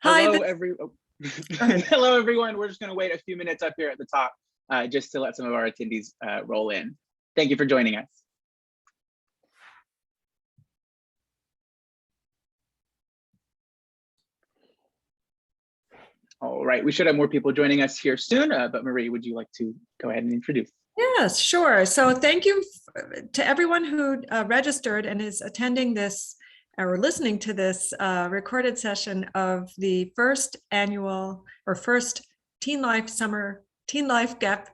Hi. Hello, everyone. We're just going to wait a few minutes up here at the top just to let some of our attendees roll in. Thank you for joining us. All right, we should have more people joining us here soon, but Marie, would you like to go ahead and introduce? Yes, sure. So thank you to everyone who registered and is attending this or listening to this recorded session of the first annual or first TeenLife Gap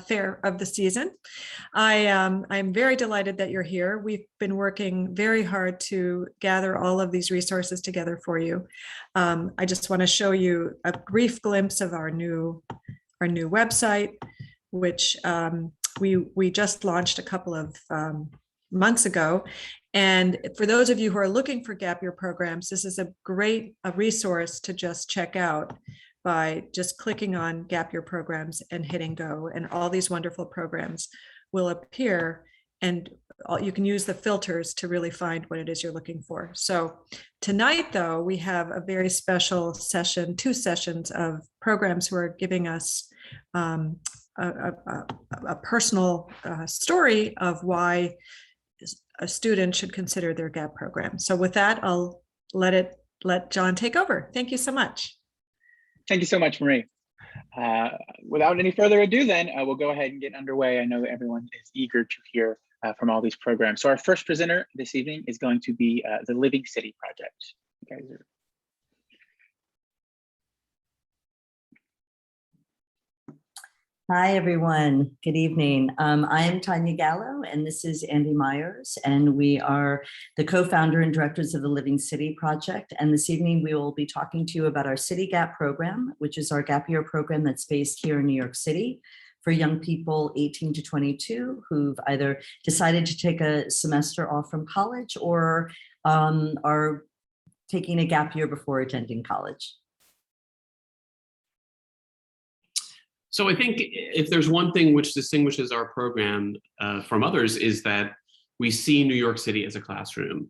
Fair of the season. I'm very delighted that you're here. We've been working very hard to gather all of these resources together for you. I just want to show you a brief glimpse of our new website, which we just launched a couple of months ago. And for those of you who are looking for gap year programs, this is a great resource to just check out by just clicking on gap year programs and hitting go, and all these wonderful programs will appear, and you can use the filters to really find what it is you're looking for. So tonight, though, we have a very special session, 2 sessions of programs who are giving us a personal story of why a student should consider their gap program. So with that, I'll let John take over. Thank you so much. Thank you so much, Marie. Without any further ado, then we'll go ahead and get underway. I know that everyone is eager to hear from all these programs. So our first presenter this evening is going to be the Living City Project. You guys are Hi, everyone. Good evening. I'm Tanya Gallo, and this is Andy Myers, and we are the co-founder and directors of the Living City Project. And this evening, we will be talking to you about our City Gap program, which is our gap year program that's based here in New York City for young people 18 to 22 who've either decided to take a semester off from college or are taking a gap year before attending college. So I think if there's one thing which distinguishes our program from others is that we see New York City as a classroom.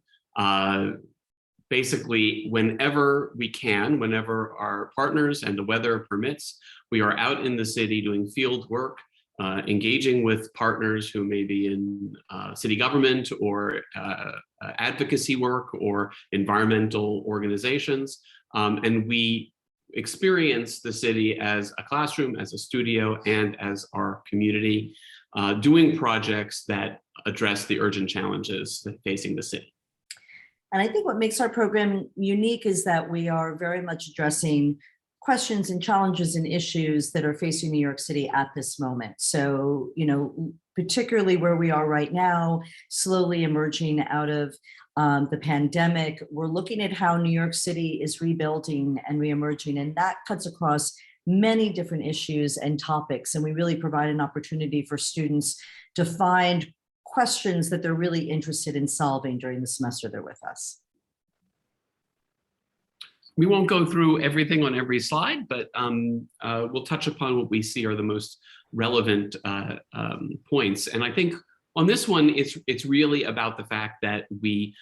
Basically, whenever we can, whenever our partners and the weather permits, we are out in the city doing field work, engaging with partners who may be in city government or advocacy work or environmental organizations. And we experience the city as a classroom, as a studio, and as our community, doing projects that address the urgent challenges facing the city. And I think what makes our program unique is that we are very much addressing questions and challenges and issues that are facing New York City at this moment. So, particularly where we are right now, slowly emerging out of the pandemic, we're looking at how New York City is rebuilding and reemerging, and that cuts across many different issues and topics. And we really provide an opportunity for students to find questions that they're really interested in solving during the semester they're with us. We won't go through everything on every slide, but we'll touch upon what we see are the most relevant points. And I think on this one, it's really about the fact that we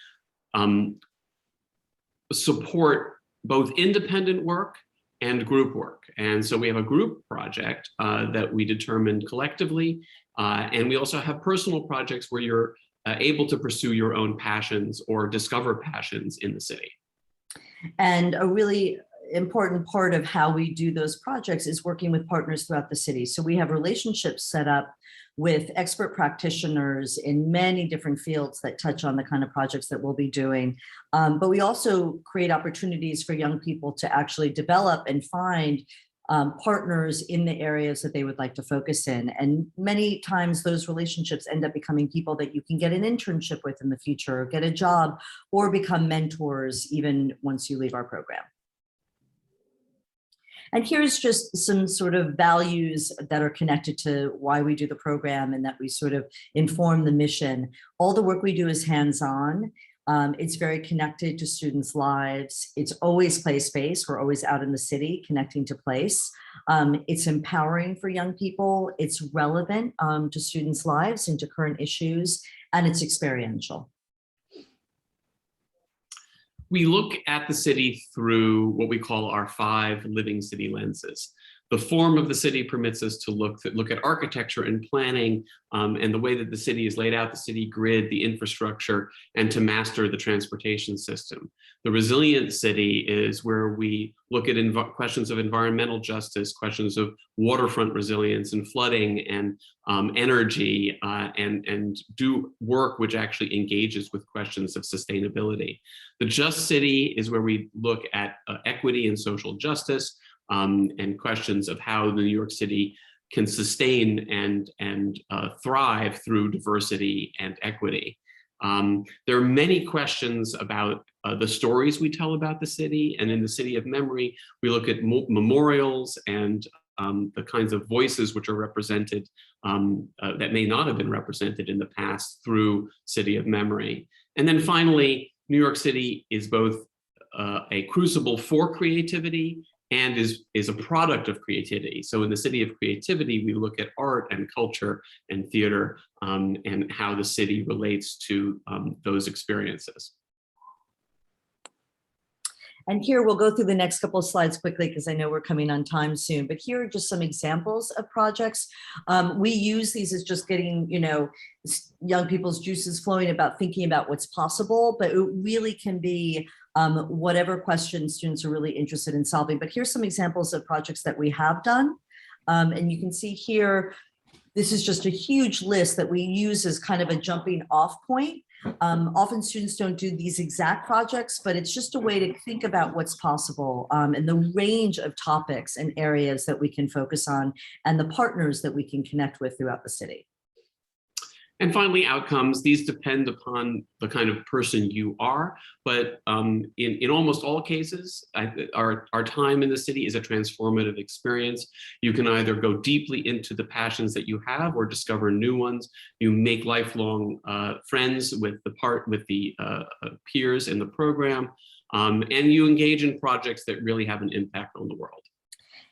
support both independent work and group work. And so we have a group project that we determined collectively. And we also have personal projects where you're able to pursue your own passions or discover passions in the city. And a really important part of how we do those projects is working with partners throughout the city. So we have relationships set up with expert practitioners in many different fields that touch on the kind of projects that we'll be doing. But we also create opportunities for young people to actually develop and find partners in the areas that they would like to focus in. And many times those relationships end up becoming people that you can get an internship with in the future, or get a job, or become mentors even once you leave our program. And here's just some sort of values that are connected to why we do the program and that we sort of inform the mission. All the work we do is hands-on. It's very connected to students' lives. It's always place-based. We're always out in the city connecting to place. It's empowering for young people. It's relevant to students' lives and to current issues, and it's experiential. We look at the city through what we call our 5 living city lenses. The form of the city permits us to look at architecture and planning, and the way that the city is laid out, the city grid, the infrastructure, and to master the transportation system. The resilient city is where we look at questions of environmental justice, questions of waterfront resilience and flooding and energy, and do work which actually engages with questions of sustainability. The just city is where we look at equity and social justice, and questions of how the New York City can sustain and thrive through diversity and equity. There are many questions about the stories we tell about the city, and in the City of Memory, we look at memorials and the kinds of voices which are represented that may not have been represented in the past through City of Memory. And then finally, New York City is both a crucible for creativity and is a product of creativity. So in the City of Creativity, we look at art and culture and theater, and how the city relates to those experiences. And here we'll go through the next couple of slides quickly because I know we're coming on time soon, but here are just some examples of projects. We use these as just getting, young people's juices flowing about thinking about what's possible, but it really can be whatever questions students are really interested in solving. But here's some examples of projects that we have done. And you can see here, this is just a huge list that we use as kind of a jumping off point. Often students don't do these exact projects, but it's just a way to think about what's possible, and the range of topics and areas that we can focus on and the partners that we can connect with throughout the city. And finally, outcomes. These depend upon the kind of person you are, but in almost all cases, our time in the city is a transformative experience. You can either go deeply into the passions that you have or discover new ones. You make lifelong friends with the peers in the program, and you engage in projects that really have an impact on the world.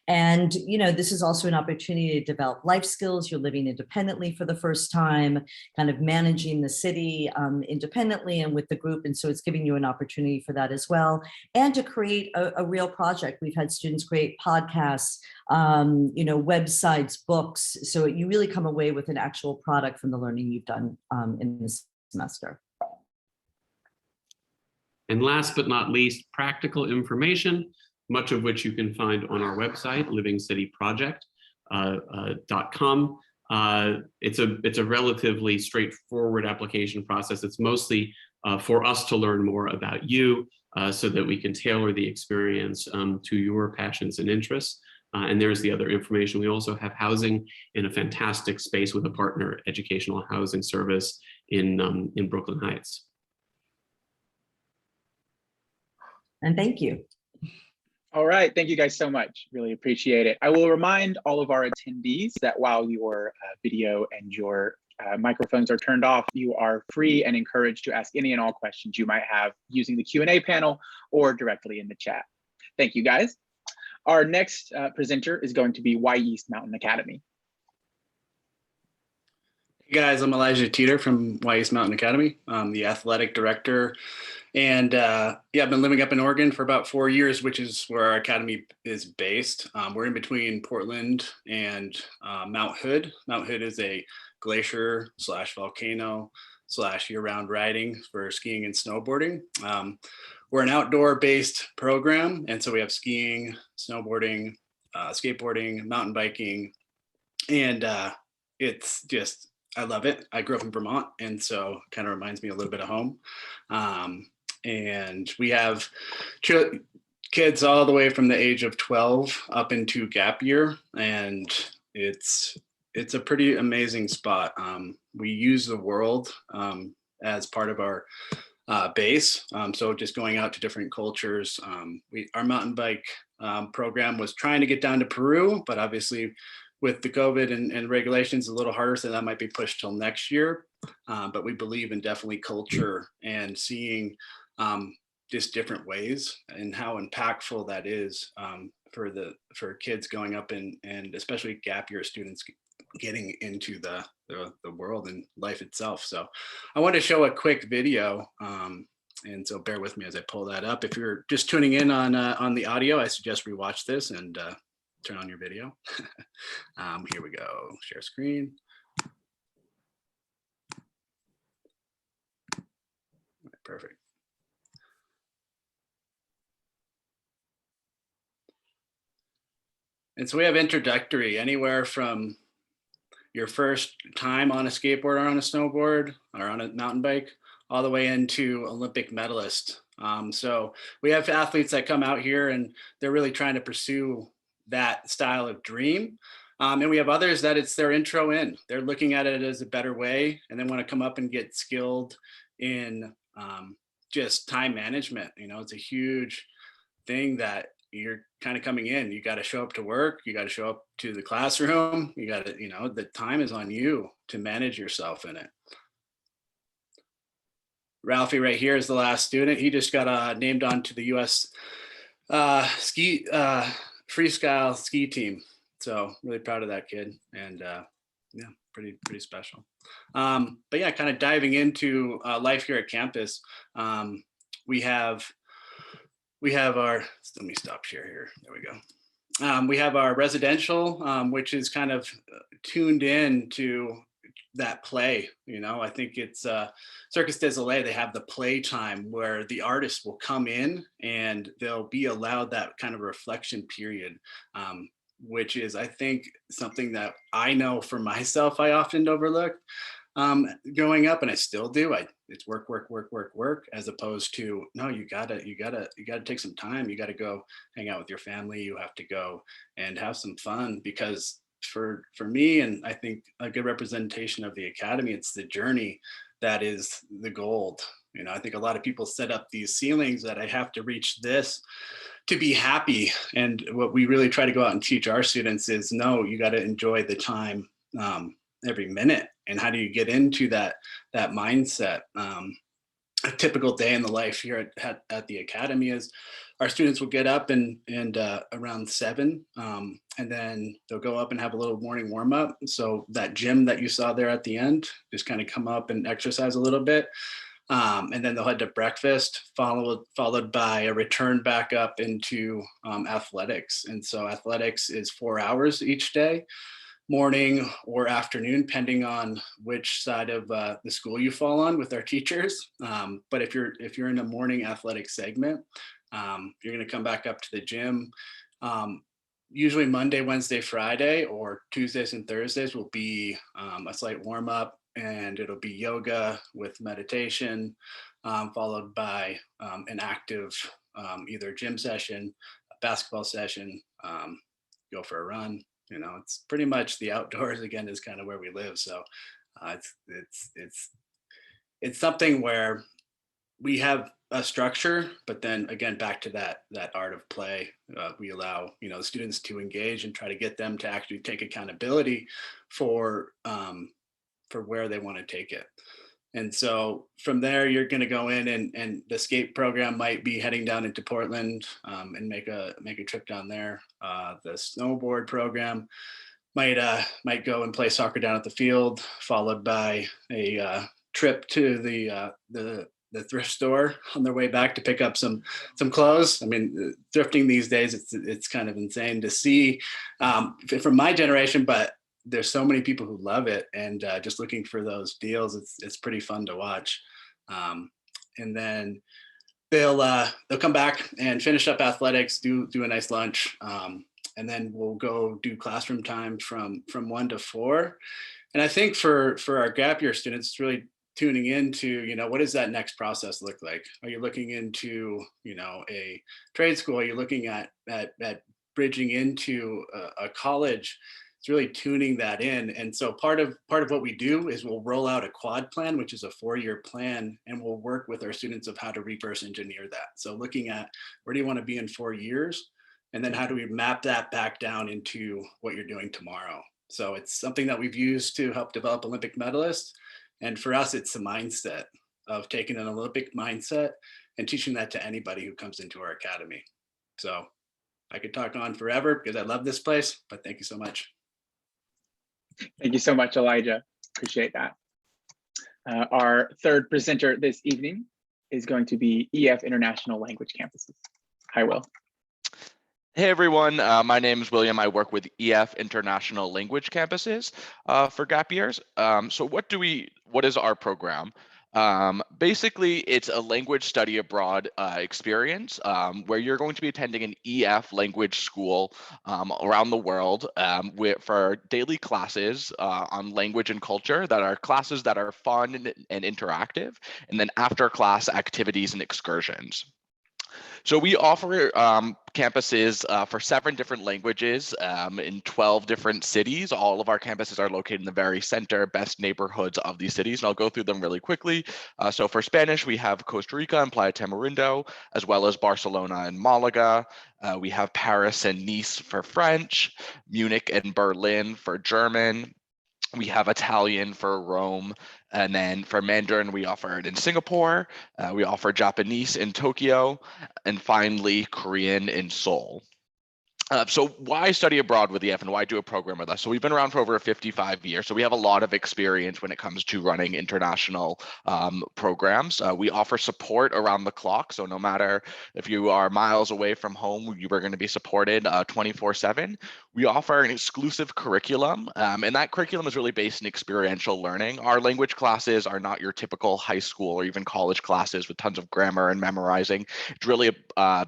And, this is also an opportunity to develop life skills. You're living independently for the first time, kind of managing the city independently and with the group. And so it's giving you an opportunity for that as well. And to create a real project. We've had students create podcasts, websites, books. So you really come away with an actual product from the learning you've done in this semester. And last but not least, practical information, much of which you can find on our website, livingcityproject.com. It's a relatively straightforward application process. It's mostly for us to learn more about you, so that we can tailor the experience to your passions and interests. And there's the other information. We also have housing in a fantastic space with a partner educational housing service in Brooklyn Heights. And thank you. All right, thank you guys so much. Really appreciate it. I will remind all of our attendees that while your video and your microphones are turned off, you are free and encouraged to ask any and all questions you might have using the Q&A panel or directly in the chat. Thank you, guys. Our next presenter is going to be Wy'East Mountain Academy. Hey guys, I'm Elijah Teeter from Wy'East Mountain Academy. I'm the athletic director. And I've been living up in Oregon for about 4 years, which is where our academy is based. We're in between Portland and Mount Hood. Mount Hood is a glacier / volcano / year-round riding for skiing and snowboarding. We're an outdoor-based program, and so we have skiing, snowboarding, skateboarding, mountain biking, and it's just, I love it. I grew up in Vermont, and so it kind of reminds me a little bit of home. And we have kids all the way from the age of 12 up into gap year, and it's a pretty amazing spot. We use the world as part of our base, so just going out to different cultures. Our mountain bike program was trying to get down to Peru, but obviously with the COVID and regulations, a little harder, so that might be pushed till next year. But we believe in definitely culture and seeing just different ways and how impactful that is for kids going up and especially gap year students getting into the world and life itself. So I want to show a quick video And so bear with me as I pull that up. If you're just tuning in on the audio, I suggest rewatch this and turn on your video. Here we go, share screen. Perfect. And so we have introductory, anywhere from your first time on a skateboard or on a snowboard or on a mountain bike, all the way into Olympic medalist. So we have athletes that come out here and they're really trying to pursue that style of dream. And we have others that it's their intro in. They're looking at it as a better way and they want to come up and get skilled in just time management. You know, it's a huge thing that you're kind of coming in. You got to show up to work. You got to show up to the classroom. You got to, you know, the time is on you to manage yourself in it. Ralphie right here is the last student. He just got named onto the U.S. freestyle ski team. So really proud of that kid, and yeah, pretty special. But yeah, kind of diving into life here at campus. We have our, let me stop share here. There we go. We have our residential, which is kind of tuned in to that play. You know, I think it's Circus des Soleil, they have the play time where the artists will come in and they'll be allowed that kind of reflection period, which is, I think, something that I know for myself, I often overlooked growing up, and I still do. It's work, as opposed to, no, you gotta take some time. You gotta go hang out with your family. You have to go and have some fun, because for me, and I think a good representation of the Academy, it's the journey that is the gold. You know, I think a lot of people set up these ceilings that I have to reach this to be happy. And what we really try to go out and teach our students is, no, you got to enjoy the time every minute. And how do you get into that mindset? A typical day in the life here at the Academy is our students will get up and around 7, and then they'll go up and have a little morning warm up. So that gym that you saw there at the end, just kind of come up and exercise a little bit. And then they'll head to breakfast, followed by a return back up into athletics. And so athletics is 4 hours each day, morning or afternoon, depending on which side of the school you fall on with our teachers. But if you're in a morning athletic segment, you're going to come back up to the gym. Usually Monday, Wednesday, Friday, or Tuesdays and Thursdays will be a slight warm up, and it'll be yoga with meditation, followed by an active either gym session, a basketball session, go for a run. You know, it's pretty much the outdoors again is kind of where we live. So it's something where we have a structure, but then again, back to that art of play, we allow, you know, students to engage and try to get them to actually take accountability for where they want to take it. And so from there, you're going to go in and the skate program might be heading down into Portland and make a trip down there. The snowboard program might go and play soccer down at the field, followed by a trip to the thrift store on their way back to pick up some clothes. I mean, thrifting these days, it's kind of insane to see from my generation, but there's so many people who love it, and just looking for those deals, it's pretty fun to watch. And then they'll come back and finish up athletics, do a nice lunch, and then we'll go do classroom time from 1 to 4. And I think for our gap year students, it's really tuning into, you know, what does that next process look like? Are you looking into, you know, a trade school? Are you looking at bridging into a college? It's really tuning that in. And so part of what we do is we'll roll out a quad plan, which is a 4-year plan, and we'll work with our students of how to reverse engineer that. So looking at where do you want to be in 4 years? And then how do we map that back down into what you're doing tomorrow? So it's something that we've used to help develop Olympic medalists. And for us, it's a mindset of taking an Olympic mindset and teaching that to anybody who comes into our academy. So I could talk on forever because I love this place, but thank you so much. Thank you so much, Elijah. Appreciate that. Our third presenter this evening is going to be EF International Language Campuses. Hi, Will. Hey everyone, my name is William. I work with EF International Language Campuses for gap years. So what is our program? Basically, it's a language study abroad experience where you're going to be attending an EF language school around the world for daily classes on language and culture that are classes that are fun and interactive, and then after class activities and excursions. So we offer campuses for 7 different languages in 12 different cities. All of our campuses are located in the very center, best neighborhoods of these cities, and I'll go through them really quickly. So for Spanish, we have Costa Rica and Playa Tamarindo, as well as Barcelona and Malaga. We have Paris and Nice for French, Munich and Berlin for German. We have Italian for Rome, and then for Mandarin, we offer it in Singapore. We offer Japanese in Tokyo, and finally, Korean in Seoul. So why study abroad with EF and why do a program with us? So we've been around for over 55 years. So we have a lot of experience when it comes to running international programs. We offer support around the clock. So no matter if you are miles away from home, you are going to be supported 24/7. We offer an exclusive curriculum, and that curriculum is really based in experiential learning. Our language classes are not your typical high school or even college classes with tons of grammar and memorizing. It's really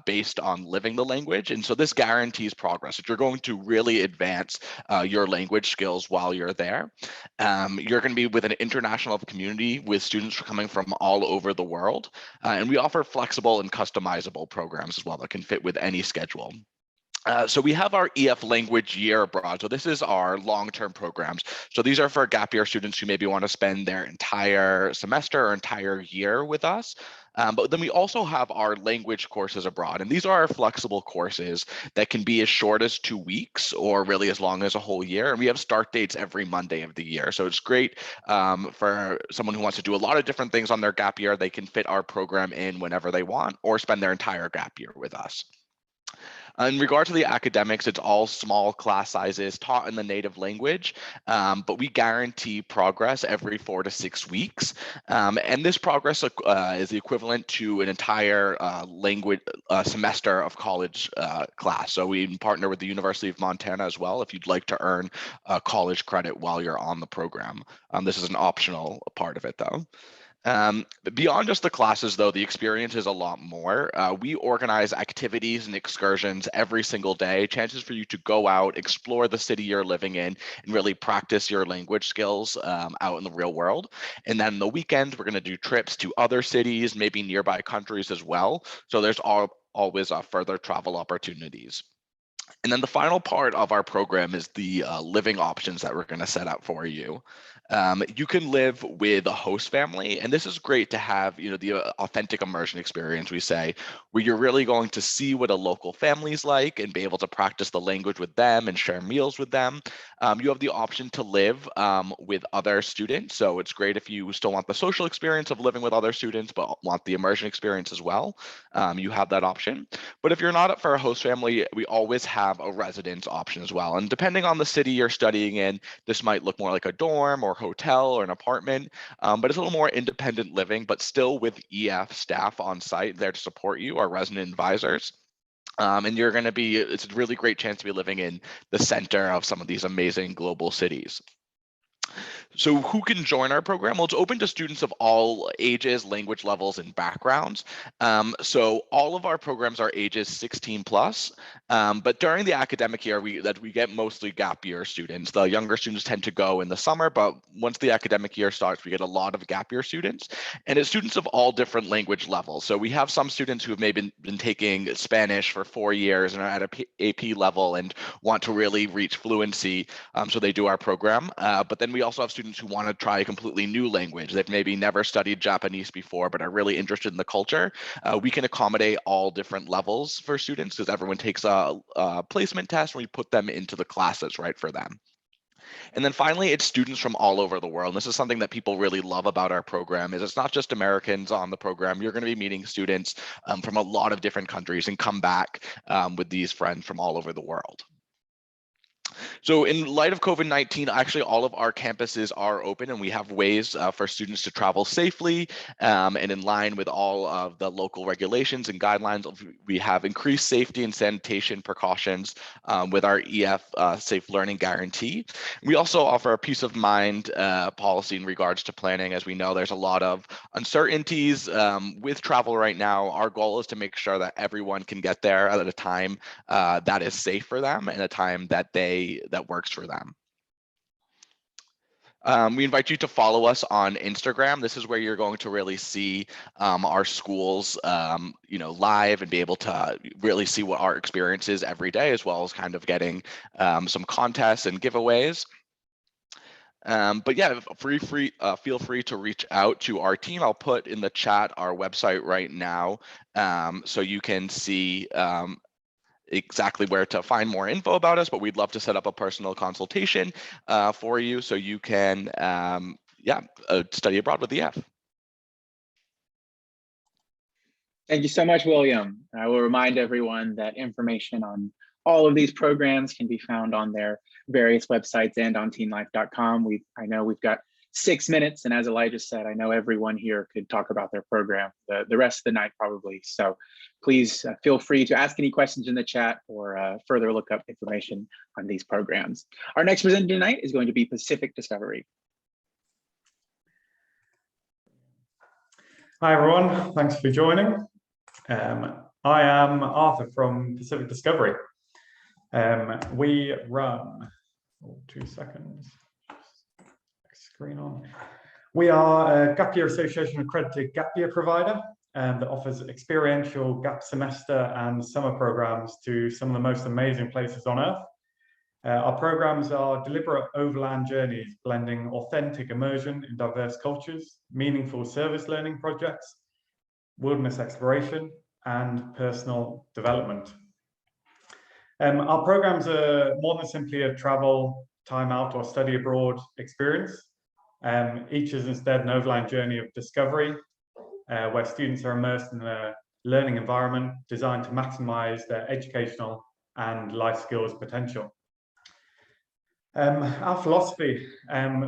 based on living the language. And so this guarantees progress. If you're going to really advance your language skills while you're there, you're going to be with an international community with students coming from all over the world. And we offer flexible and customizable programs as well that can fit with any schedule. So we have our EF language year abroad. So this is our long-term programs. So these are for gap year students who maybe want to spend their entire semester or entire year with us. But then we also have our language courses abroad. And these are our flexible courses that can be as short as 2 weeks or really as long as a whole year. And we have start dates every Monday of the year. So it's great for someone who wants to do a lot of different things on their gap year. They can fit our program in whenever they want or spend their entire gap year with us. In regard to the academics, it's all small class sizes taught in the native language, but we guarantee progress every 4 to 6 weeks. And this progress is the equivalent to an entire language semester of college class. So we partner with the University of Montana as well if you'd like to earn college credit while you're on the program. This is an optional part of it though. Beyond just the classes, though, the experience is a lot more. We organize activities and excursions every single day, chances for you to go out, explore the city you're living in, and really practice your language skills out in the real world. And then the weekends, we're going to do trips to other cities, maybe nearby countries as well. So there's always further travel opportunities. And then the final part of our program is the living options that we're going to set up for you. You can live with a host family, and this is great to have, the authentic immersion experience, we say, where you're really going to see what a local family's like and be able to practice the language with them and share meals with them. You have the option to live with other students, so it's great if you still want the social experience of living with other students, but want the immersion experience as well. You have that option. But if you're not up for a host family, we always have a residence option as well. And depending on the city you're studying in, this might look more like a dorm or hotel or an apartment, but it's a little more independent living, but still with EF staff on site there to support you, our resident advisors. And you're going to be, it's a really great chance to be living in the center of some of these amazing global cities. So who can join our program? Well, it's open to students of all ages, language levels, and backgrounds. So all of our programs are ages 16 plus, but during the academic year, we get mostly gap year students. The younger students tend to go in the summer, but once the academic year starts, we get a lot of gap year students, and it's students of all different language levels. So we have some students who have maybe been taking Spanish for 4 years and are at a AP level and want to really reach fluency, so they do our program. But then we also have students who want to try a completely new language. They've maybe never studied Japanese before, but are really interested in the culture. We can accommodate all different levels for students because everyone takes a placement test and we put them into the classes right for them. And then finally, it's students from all over the world. And this is something that people really love about our program is it's not just Americans on the program. You're going to be meeting students from a lot of different countries and come back with these friends from all over the world. So in light of COVID-19, actually all of our campuses are open and we have ways for students to travel safely and in line with all of the local regulations and guidelines. We have increased safety and sanitation precautions with our EF Safe Learning Guarantee. We also offer a peace of mind policy in regards to planning. As we know, there's a lot of uncertainties with travel right now. Our goal is to make sure that everyone can get there at a time that is safe for them and a time that works for them. We invite you to follow us on Instagram. This is where you're going to really see our schools, live and be able to really see what our experience is every day, as well as kind of getting some contests and giveaways. But yeah, feel free to reach out to our team. I'll put in the chat our website right now, so you can see exactly where to find more info about us, but we'd love to set up a personal consultation for you so you can study abroad with EF. Thank you so much, William. I will remind everyone that information on all of these programs can be found on their various websites and on teenlife.com. I know we've got 6 minutes, and as Elijah said, I know everyone here could talk about their program the rest of the night probably. So please feel free to ask any questions in the chat or further look up information on these programs. Our next presenter tonight is going to be Pacific Discovery. Hi everyone, thanks for joining. I am Arthur from Pacific Discovery. We run, 2 seconds. Screen on. We are a Gap Year Association accredited gap year provider that offers experiential gap semester and summer programs to some of the most amazing places on earth. Our programs are deliberate overland journeys, blending authentic immersion in diverse cultures, meaningful service learning projects, wilderness exploration, and personal development. Our programs are more than simply a travel, time out, or study abroad experience. Each is instead an overland journey of discovery, where students are immersed in a learning environment designed to maximize their educational and life skills potential. Our philosophy,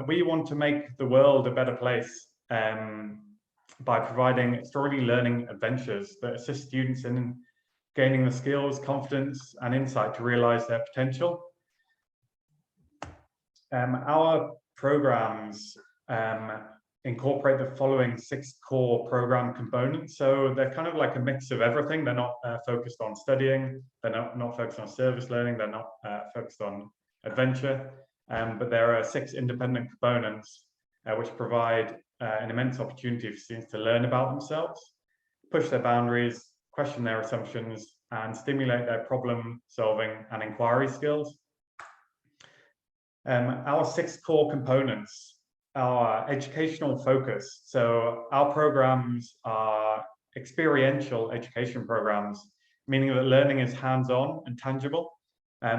we want to make the world a better place by providing extraordinary learning adventures that assist students in gaining the skills, confidence, and insight to realize their potential. Our programs incorporate the following 6 core program components. So they're kind of like a mix of everything. They're not focused on studying, they're not focused on service learning, they're not focused on adventure, but there are 6 independent components which provide an immense opportunity for students to learn about themselves, push their boundaries, question their assumptions, and stimulate their problem solving and inquiry skills. Our 6 core components are educational focus. So our programs are experiential education programs, meaning that learning is hands-on and tangible.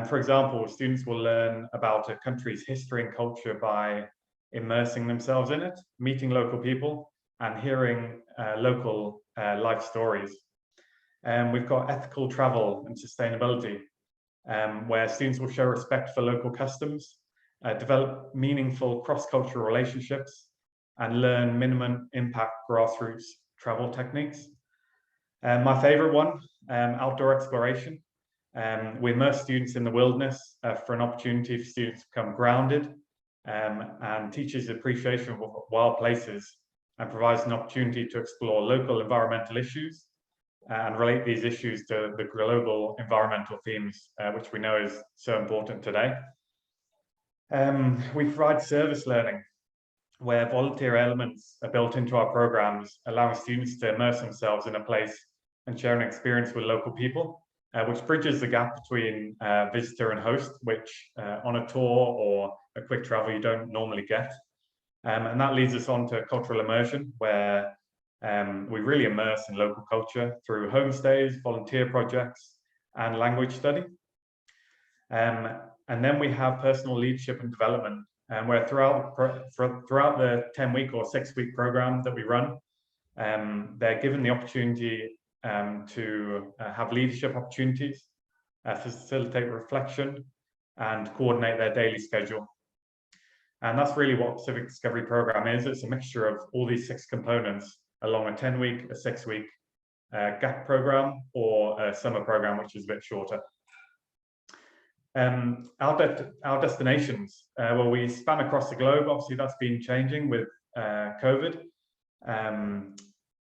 For example, students will learn about a country's history and culture by immersing themselves in it, meeting local people, and hearing local life stories. We've got ethical travel and sustainability, where students will show respect for local customs, develop meaningful cross-cultural relationships, and learn minimum impact grassroots travel techniques. My favorite one, outdoor exploration. We immerse students in the wilderness for an opportunity for students to become grounded and teaches appreciation of wild places and provides an opportunity to explore local environmental issues and relate these issues to the global environmental themes, which we know is so important today. We provide service learning, where volunteer elements are built into our programs, allowing students to immerse themselves in a place and share an experience with local people, which bridges the gap between visitor and host, which on a tour or a quick travel you don't normally get. And that leads us on to cultural immersion, where we really immerse in local culture through homestays, volunteer projects, and language study. And then we have personal leadership and development, where throughout the 10-week or 6-week program that we run, they're given the opportunity to have leadership opportunities, facilitate reflection, and coordinate their daily schedule. And that's really what Civic Discovery Program is. It's a mixture of all these 6 components along a 10-week, a 6-week gap program, or a summer program, which is a bit shorter. Our destinations, well, we span across the globe. Obviously, that's been changing with COVID.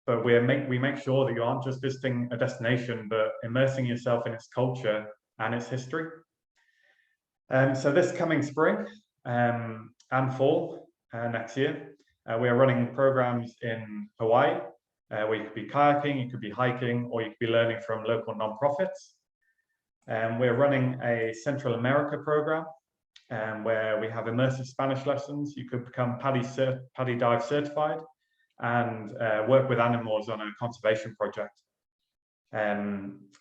But we make sure that you aren't just visiting a destination, but immersing yourself in its culture and its history. So this coming spring and fall next year, we are running programs in Hawaii, where you could be kayaking, you could be hiking, or you could be learning from local nonprofits. We're running a Central America program where we have immersive Spanish lessons. You could become PADI dive certified and work with animals on a conservation project.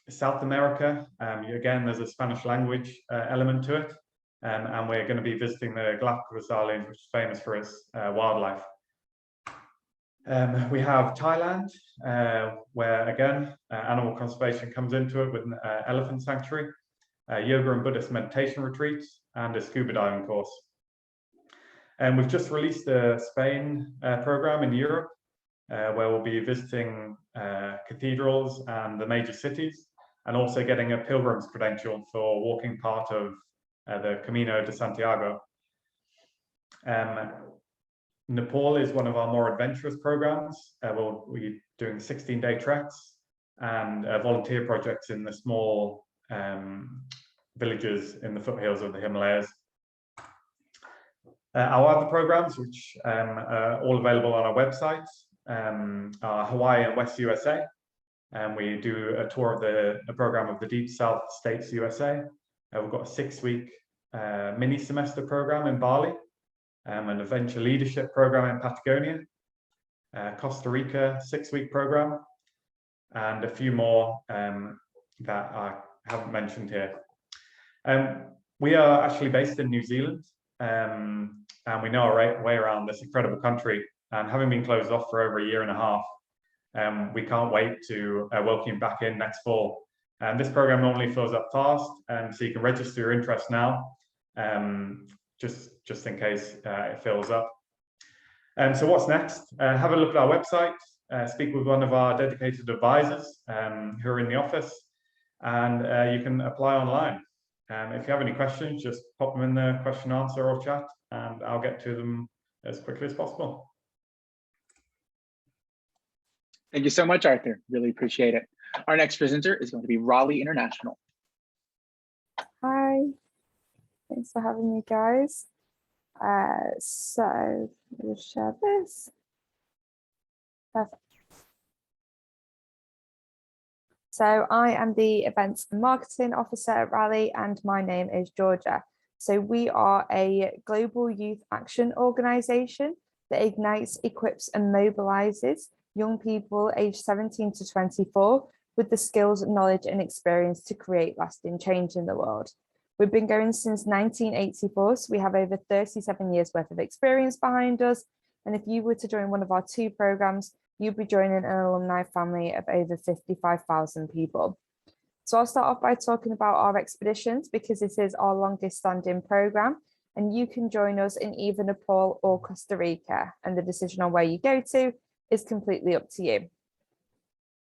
South America, again, there's a Spanish language element to it. And we're going to be visiting the Galapagos Islands, which is famous for its wildlife. We have Thailand, where again, animal conservation comes into it with an elephant sanctuary, yoga and Buddhist meditation retreats, and a scuba diving course. And we've just released a Spain program in Europe, where we'll be visiting cathedrals and the major cities, and also getting a pilgrim's credential for walking part of the Camino de Santiago. Nepal is one of our more adventurous programs. We'll be doing 16-day treks and volunteer projects in the small villages in the foothills of the Himalayas. Our other programs, which are all available on our website, are Hawaii and West USA. And we do a tour of a program of the Deep South States USA. We've got a 6-week mini semester program in Bali, an adventure leadership program in Patagonia, Costa Rica 6-week program, and a few more that I haven't mentioned here. We are actually based in New Zealand, and we know our way around this incredible country. And having been closed off for over 1.5 years, we can't wait to welcome you back in next fall. And this program normally fills up fast, so you can register your interest now, just in case it fills up. So what's next? Have a look at our website, speak with one of our dedicated advisors who are in the office, and you can apply online. If you have any questions, just pop them in the question answer or chat, and I'll get to them as quickly as possible. Thank you so much, Arthur. Really appreciate it. Our next presenter is going to be Raleigh International. Hi, thanks for having me, guys. So we'll share this. Perfect. So I am the Events and Marketing Officer at Raleigh, and my name is Georgia. So we are a global youth action organisation that ignites, equips and mobilises young people aged 17 to 24 with the skills, knowledge and experience to create lasting change in the world. We've been going since 1984, so we have over 37 years worth of experience behind us. And if you were to join one of our 2 programs, you'd be joining an alumni family of over 55,000 people. So I'll start off by talking about our expeditions, because this is our longest standing program, and you can join us in either Nepal or Costa Rica, and the decision on where you go to is completely up to you.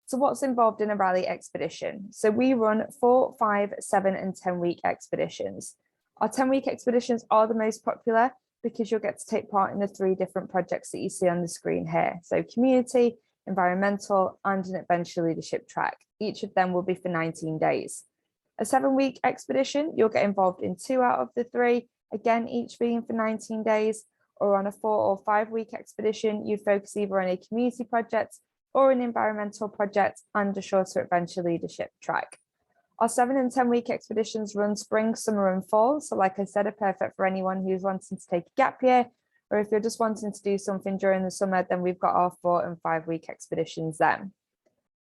So what's involved in a Raleigh expedition? So we run 4, 5, 7 and 10-week expeditions. Our 10-week expeditions are the most popular because you'll get to take part in the 3 different projects that you see on the screen here. So community, environmental and an adventure leadership track. Each of them will be for 19 days. A 7-week expedition, you'll get involved in 2 out of the 3, again, each being for 19 days, or on a 4 or 5-week expedition, you focus either on a community project or an environmental project and a shorter adventure leadership track. Our 7 and 10-week expeditions run spring, summer and fall. So like I said, are perfect for anyone who's wanting to take a gap year, or if you're just wanting to do something during the summer, then we've got our 4 and 5-week expeditions then.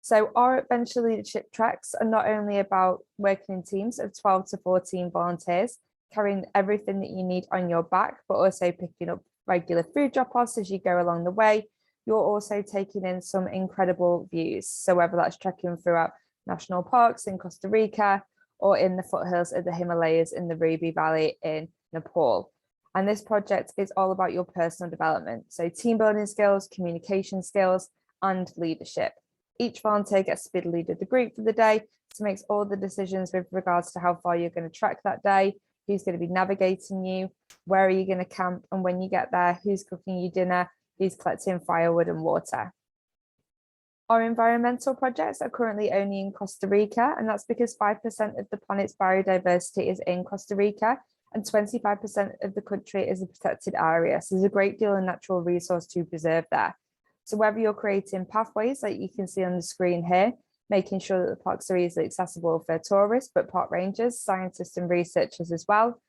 So our adventure leadership tracks are not only about working in teams of 12 to 14 volunteers, carrying everything that you need on your back, but also picking up regular food drop-offs as you go along the way. You're also taking in some incredible views. So whether that's trekking throughout national parks in Costa Rica, or in the foothills of the Himalayas in the Ruby Valley in Nepal. And this project is all about your personal development. So team building skills, communication skills, and leadership. Each volunteer gets to be the leader of the group for the day, so makes all the decisions with regards to how far you're going to trek that day, who's going to be navigating you, where are you going to camp, and when you get there, who's cooking you dinner, who's collecting firewood and water. Our environmental projects are currently only in Costa Rica, and that's because 5% of the planet's biodiversity is in Costa Rica, and 25% of the country is a protected area. So there's a great deal of natural resource to preserve there. So whether you're creating pathways like you can see on the screen here, making sure that the parks are easily accessible for tourists, but park rangers, scientists and researchers as well,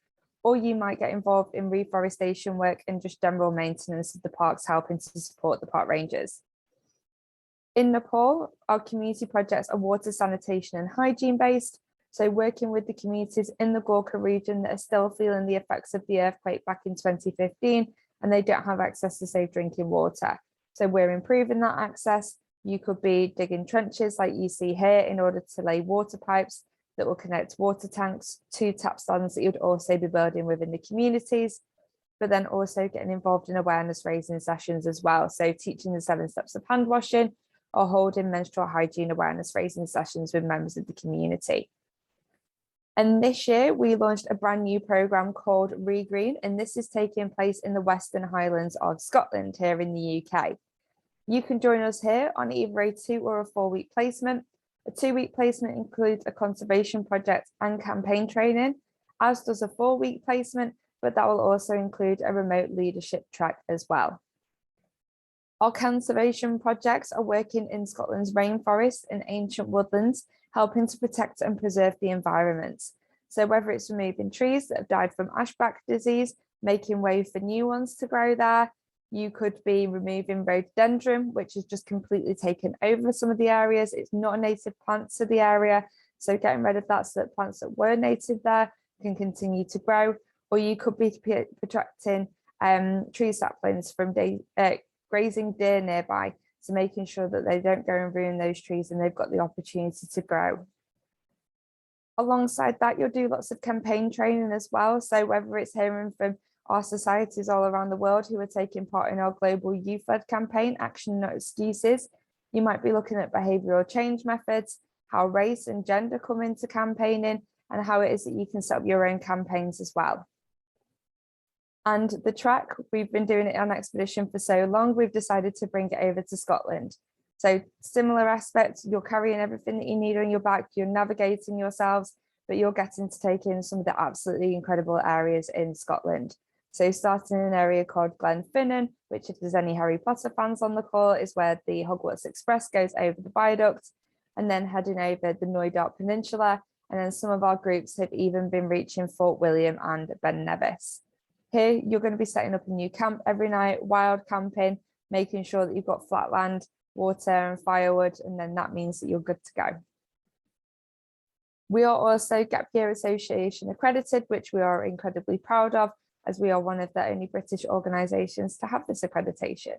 or you might get involved in reforestation work and just general maintenance of the parks, helping to support the park rangers. In Nepal, our community projects are water, sanitation and hygiene based. So working with the communities in the Gorkha region that are still feeling the effects of the earthquake back in 2015, and they don't have access to safe drinking water. So we're improving that access. You could be digging trenches like you see here in order to lay water pipes that will connect water tanks to tap stands that you'd also be building within the communities, but then also getting involved in awareness raising sessions as well. So teaching the 7 steps of hand washing or holding menstrual hygiene awareness raising sessions with members of the community. And this year we launched a brand new program called Regreen, and this is taking place in the Western Highlands of Scotland here in the UK. You can join us here on either a 2 or a 4 week placement. A 2-week placement includes a conservation project and campaign training, as does a 4-week placement, but that will also include a remote leadership track as well. Our conservation projects are working in Scotland's rainforests and ancient woodlands, helping to protect and preserve the environment. So whether it's removing trees that have died from ashback disease, making way for new ones to grow there, you could be removing rhododendron, which has just completely taken over some of the areas. It's not a native plant to the area, so getting rid of that so that plants that were native there can continue to grow. Or you could be protecting tree saplings from grazing deer nearby, so making sure that they don't go and ruin those trees and they've got the opportunity to grow. Alongside that, you'll do lots of campaign training as well. So whether it's hearing from our societies all around the world who are taking part in our global youth-led campaign, Action Not Excuses, you might be looking at behavioural change methods, how race and gender come into campaigning, and how it is that you can set up your own campaigns as well. And the track, we've been doing it on Expedition for so long, we've decided to bring it over to Scotland. So similar aspects, you're carrying everything that you need on your back, you're navigating yourselves, but you're getting to take in some of the absolutely incredible areas in Scotland. So starting in an area called Glenfinnan, which if there's any Harry Potter fans on the call, is where the Hogwarts Express goes over the viaduct, and then heading over the Knoydart Peninsula. And then some of our groups have even been reaching Fort William and Ben Nevis. Here, you're going to be setting up a new camp every night, wild camping, making sure that you've got flat land, water and firewood, and then that means that you're good to go. We are also Gap Year Association accredited, which we are incredibly proud of, as we are one of the only British organisations to have this accreditation.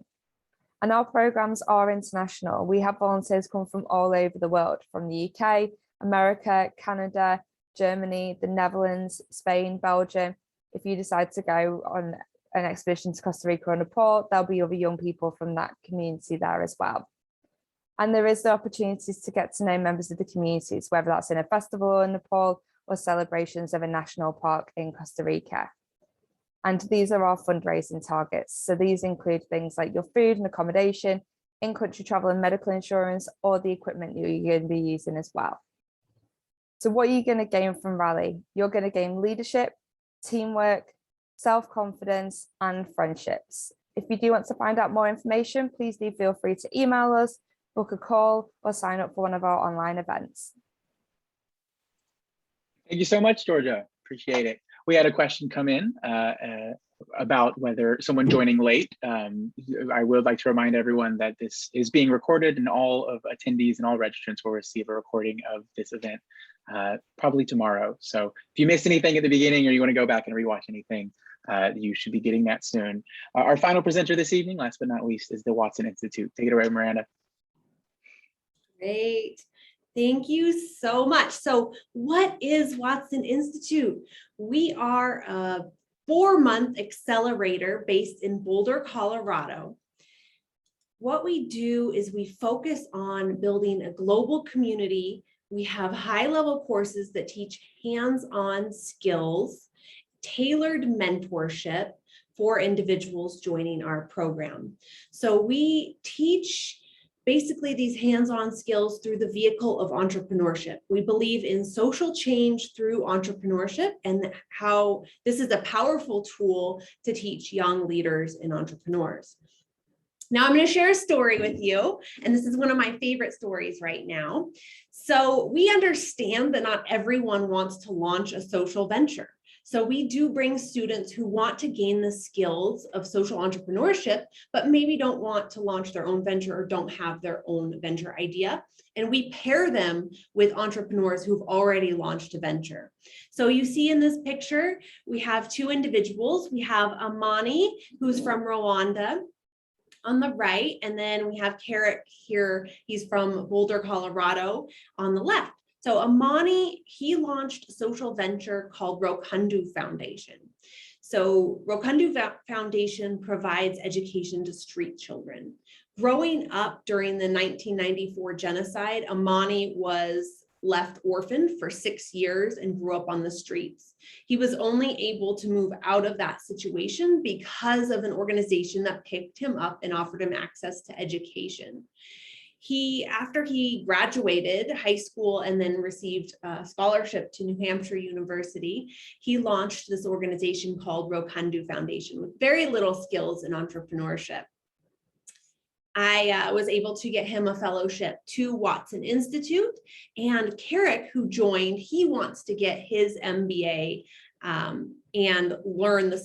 And our programmes are international. We have volunteers come from all over the world, from the UK, America, Canada, Germany, the Netherlands, Spain, Belgium. If you decide to go on an expedition to Costa Rica or Nepal, there'll be other young people from that community there as well. And there is the opportunities to get to know members of the communities, whether that's in a festival in Nepal or celebrations of a national park in Costa Rica. And these are our fundraising targets. So these include things like your food and accommodation, in-country travel and medical insurance, or the equipment you're going to be using as well. So what are you going to gain from Raleigh? You're going to gain leadership, teamwork, self-confidence, and friendships. If you do want to find out more information, please do feel free to email us, book a call, or sign up for one of our online events. Thank you so much, Georgia. Appreciate it. We had a question come in about whether someone joining late. I would like to remind everyone that this is being recorded, and all of attendees and all registrants will receive a recording of this event probably tomorrow. So if you missed anything at the beginning or you want to go back and rewatch anything, you should be getting that soon. Our final presenter this evening, last but not least, is the Watson Institute. Take it away, Miranda. Great. Thank you so much. So what is Watson Institute? We are a 4-month accelerator based in Boulder, Colorado. What we do is we focus on building a global community. We have high-level courses that teach hands-on skills, tailored mentorship for individuals joining our program. So we teach basically these hands-on skills through the vehicle of entrepreneurship. We believe in social change through entrepreneurship and how this is a powerful tool to teach young leaders and entrepreneurs. Now I'm going to share a story with you, and this is one of my favorite stories right now. So we understand that not everyone wants to launch a social venture. So we do bring students who want to gain the skills of social entrepreneurship, but maybe don't want to launch their own venture or don't have their own venture idea. And we pair them with entrepreneurs who've already launched a venture. So you see in this picture, we have 2 individuals. We have Amani, who's from Rwanda, on the right, and then we have Carrick here. He's from Boulder, Colorado, on the left. So Amani, he launched a social venture called Rokundu Foundation. So Rokundu Foundation provides education to street children. Growing up during the 1994 genocide, Amani was left orphaned for 6 years and grew up on the streets. He was only able to move out of that situation because of an organization that picked him up and offered him access to education. After he graduated high school and then received a scholarship to New Hampshire University, he launched this organization called Rokundu Foundation with very little skills in entrepreneurship. I was able to get him a fellowship to Watson Institute, and Carrick, who joined, he wants to get his MBA and learn the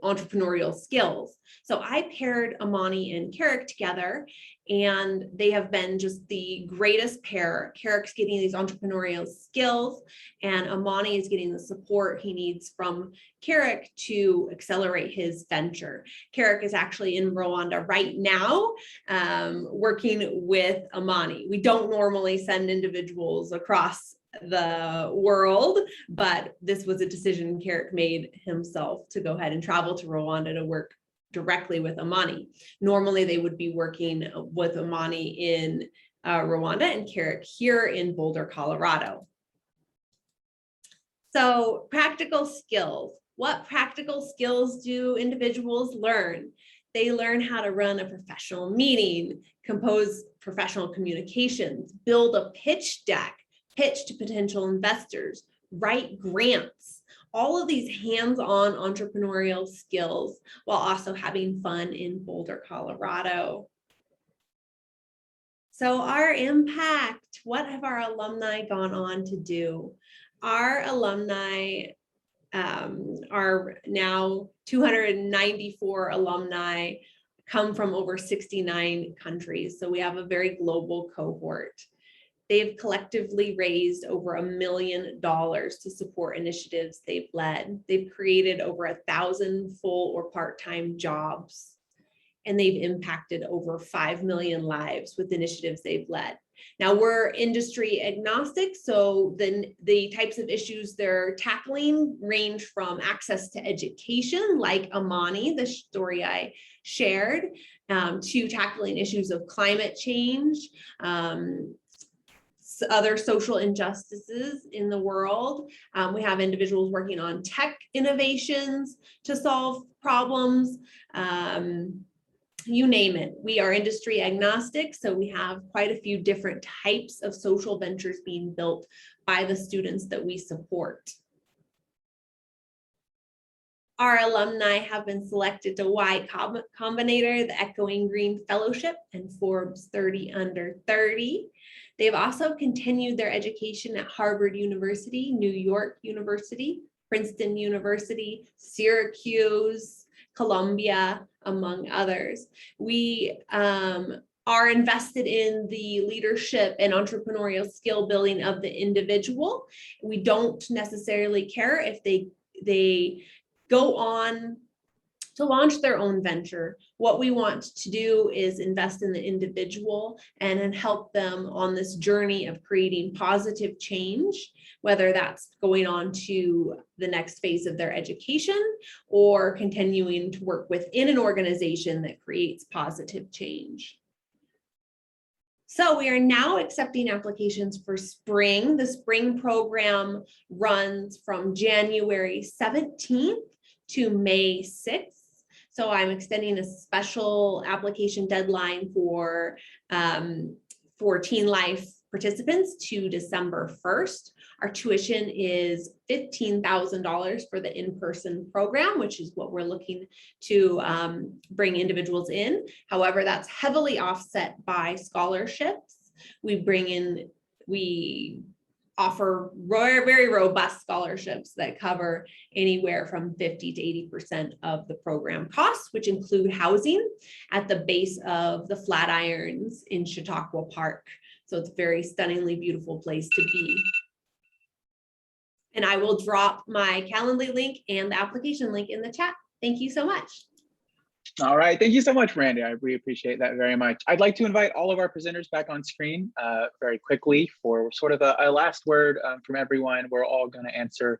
entrepreneurial skills. So I paired Amani and Carrick together, and they have been just the greatest pair. Carrick's getting these entrepreneurial skills, and Amani is getting the support he needs from Carrick to accelerate his venture. Carrick is actually in Rwanda right now, working with Amani. We don't normally send individuals across the world, but this was a decision Carrick made himself to go ahead and travel to Rwanda to work directly with Amani. Normally they would be working with Amani in Rwanda and Carrick here in Boulder, Colorado. So practical skills. What practical skills do individuals learn? They learn how to run a professional meeting, compose professional communications, build a pitch deck, pitch to potential investors, write grants, all of these hands-on entrepreneurial skills while also having fun in Boulder, Colorado. So our impact, what have our alumni gone on to do? Our alumni are now 294 alumni, come from over 69 countries. So we have a very global cohort. They've collectively raised over $1 million to support initiatives they've led. They've created over 1,000 full or part-time jobs, and they've impacted over 5 million lives with initiatives they've led. Now we're industry agnostic, so the types of issues they're tackling range from access to education, like Amani, the story I shared, to tackling issues of climate change, other social injustices in the world. We have individuals working on tech innovations to solve problems. You name it. We are industry agnostic, so we have quite a few different types of social ventures being built by the students that we support. Our alumni have been selected to Y Combinator, the Echoing Green Fellowship, and Forbes 30 Under 30. They've also continued their education at Harvard University, New York University, Princeton University, Syracuse, Columbia, among others. We are invested in the leadership and entrepreneurial skill building of the individual. We don't necessarily care if they go on to launch their own venture. What we want to do is invest in the individual and then help them on this journey of creating positive change, whether that's going on to the next phase of their education or continuing to work within an organization that creates positive change. So we are now accepting applications for spring. The spring program runs from January 17th to May 6th. So I'm extending a special application deadline for TeenLife participants to December 1st. Our tuition is $15,000 for the in-person program, which is what we're looking to bring individuals in. However, that's heavily offset by scholarships. We offer very robust scholarships that cover anywhere from 50 to 80% of the program costs, which include housing at the base of the Flatirons in Chautauqua Park. So it's a very stunningly beautiful place to be. And I will drop my Calendly link and the application link in the chat. Thank you so much. All right, thank you so much, Randy. We appreciate that very much. I'd like to invite all of our presenters back on screen very quickly for sort of a last word from everyone. We're all going to answer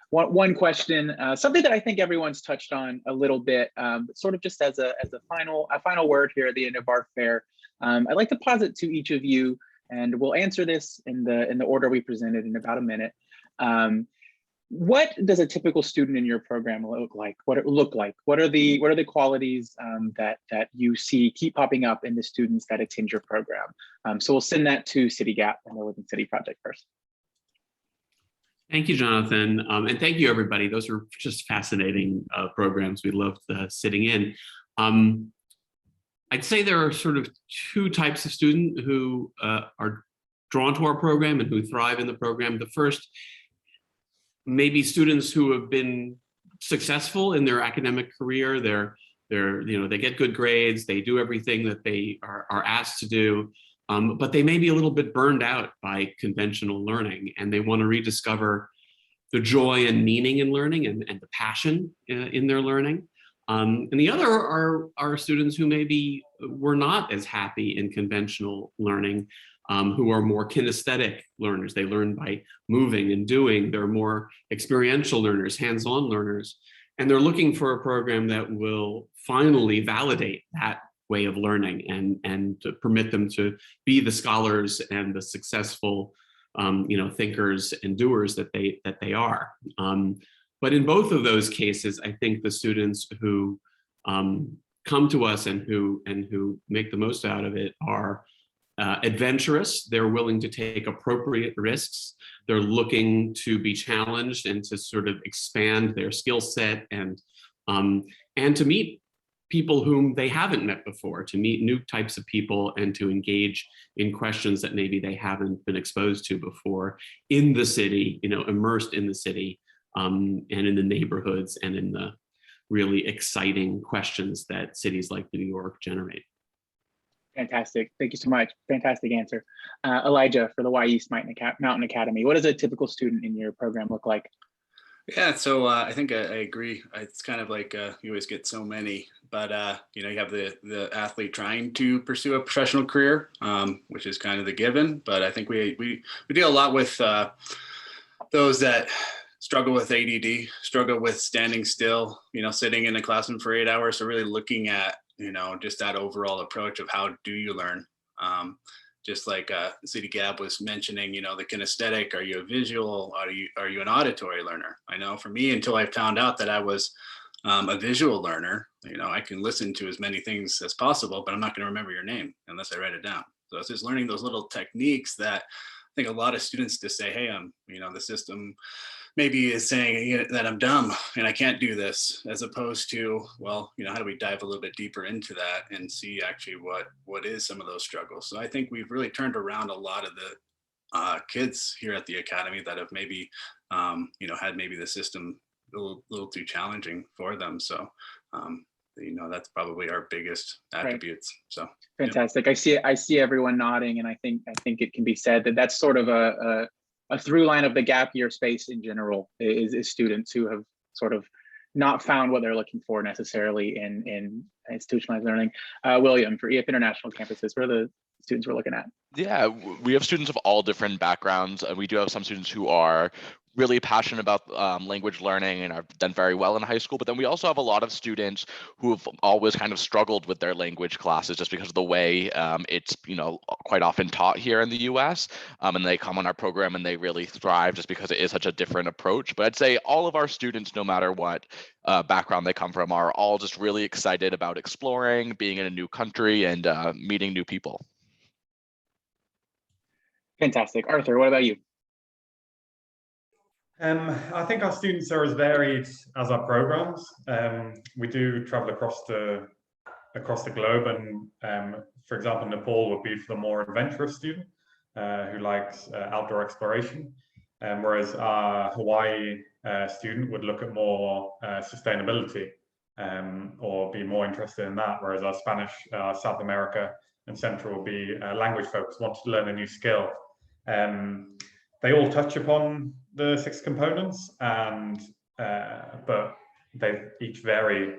one question, something that I think everyone's touched on a little bit, sort of just as a final word here at the end of our fair. I'd like to posit to each of you, and we'll answer this in the order we presented in about a minute. What does a typical student in your program look like? What are the qualities that you see keep popping up in the students that attend your program? So we'll send that to City Gap and the Living City Project first. Thank you, Jonathan. And thank you, everybody. Those are just fascinating programs. We loved sitting in. I'd say there are sort of two types of student who are drawn to our program and who thrive in the program. The first, maybe students who have been successful in their academic career. They get good grades, they do everything that they are asked to do, but they may be a little bit burned out by conventional learning, and they want to rediscover the joy and meaning in learning and the passion in their learning. And the other are students who maybe were not as happy in conventional learning, who are more kinesthetic learners. They learn by moving and doing. They're more experiential learners, hands-on learners. And they're looking for a program that will finally validate that way of learning and to permit them to be the scholars and the successful thinkers and doers that they are. But in both of those cases, I think the students who come to us and who make the most out of it are adventurous. They're willing to take appropriate risks. They're looking to be challenged and to sort of expand their skill set and to meet people whom they haven't met before, to meet new types of people and to engage in questions that maybe they haven't been exposed to before in the city, immersed in the city and in the neighborhoods and in the really exciting questions that cities like New York generate. Fantastic. Thank you so much. Fantastic answer. Elijah, for the Wy'East Mountain Academy, what does a typical student in your program look like? Yeah, so I think I agree. It's kind of like you always get so many, but you have the athlete trying to pursue a professional career, which is kind of the given. But I think we deal a lot with those that struggle with ADD, struggle with standing still, sitting in a classroom for 8 hours. So really looking at just that overall approach of how do you learn? Just like City Gab was mentioning, the kinesthetic, are you a visual? Are you an auditory learner? I know for me, until I found out that I was a visual learner, I can listen to as many things as possible, but I'm not going to remember your name unless I write it down. So it's just learning those little techniques that I think a lot of students just say, hey, the system maybe is saying that I'm dumb and I can't do this, as opposed to, well, how do we dive a little bit deeper into that and see actually what is some of those struggles. So I think we've really turned around a lot of the kids here at the Academy that have maybe, had maybe the system a little too challenging for them. So, that's probably our biggest attributes. Right. So fantastic. I see everyone nodding, and I think it can be said that that's sort of a through line of the gap year space in general is students who have sort of not found what they're looking for necessarily in institutionalized learning. William, for EF International campuses, what are the students we're looking at? Yeah, we have students of all different backgrounds, and we do have some students who are really passionate about language learning and have done very well in high school. But then we also have a lot of students who have always kind of struggled with their language classes just because of the way it's, quite often taught here in the US. And they come on our program and they really thrive just because it is such a different approach. But I'd say all of our students, no matter what background they come from, are all just really excited about exploring, being in a new country, and meeting new people. Fantastic. Arthur, what about you? I think our students are as varied as our programs. We do travel across the globe, and for example, Nepal would be for the more adventurous student who likes outdoor exploration, whereas our Hawaii student would look at more sustainability or be more interested in that, whereas our Spanish, South America and Central would be language focused, want to learn a new skill. They all touch upon the 6 components, and but they each vary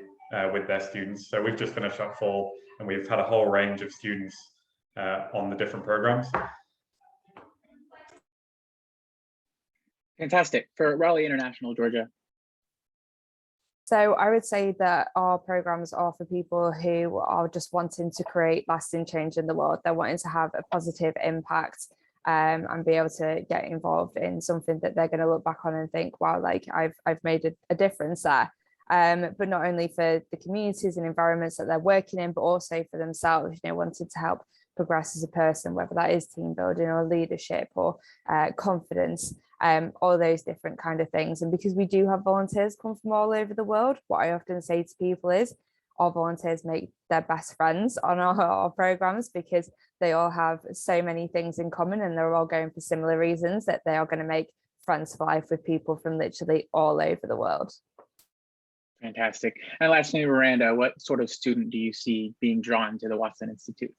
with their students. So we've just finished up fall, and we've had a whole range of students on the different programs. Fantastic. For Raleigh International, Georgia. So I would say that our programs are for people who are just wanting to create lasting change in the world. They're wanting to have a positive impact and be able to get involved in something that they're going to look back on and think, wow, like I've made a difference there. But not only for the communities and environments that they're working in, but also for themselves, wanting to help progress as a person, whether that is team building or leadership or confidence, all those different kind of things. And because we do have volunteers come from all over the world, what I often say to people is our volunteers make their best friends on our programs, because they all have so many things in common and they're all going for similar reasons, that they are going to make friends for life with people from literally all over the world. Fantastic. And lastly, Miranda, what sort of student do you see being drawn to the Watson Institute?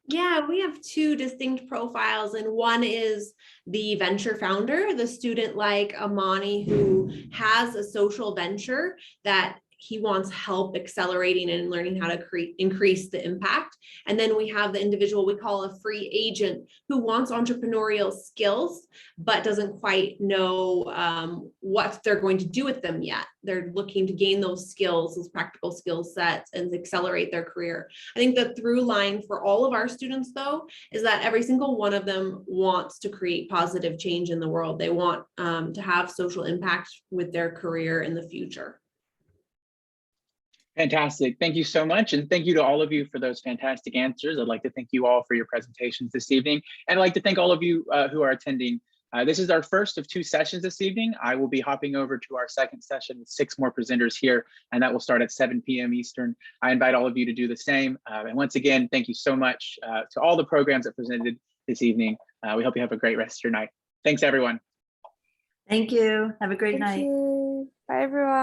Yeah, we have 2 distinct profiles, and one is the venture founder, the student like Amani, who has a social venture that he wants help accelerating and learning how to increase the impact. And then we have the individual we call a free agent, who wants entrepreneurial skills, but doesn't quite know what they're going to do with them yet. They're looking to gain those skills, those practical skill sets, and accelerate their career. I think the through line for all of our students, though, is that every single one of them wants to create positive change in the world. They want to have social impact with their career in the future. Fantastic. Thank you so much. And thank you to all of you for those fantastic answers. I'd like to thank you all for your presentations this evening. And I'd like to thank all of you who are attending. This is our first of 2 sessions this evening. I will be hopping over to our second session with 6 more presenters here, and that will start at 7 p.m. Eastern. I invite all of you to do the same. And once again, thank you so much to all the programs that presented this evening. We hope you have a great rest of your night. Thanks, everyone. Thank you. Have a great night. Thank you. Bye, everyone.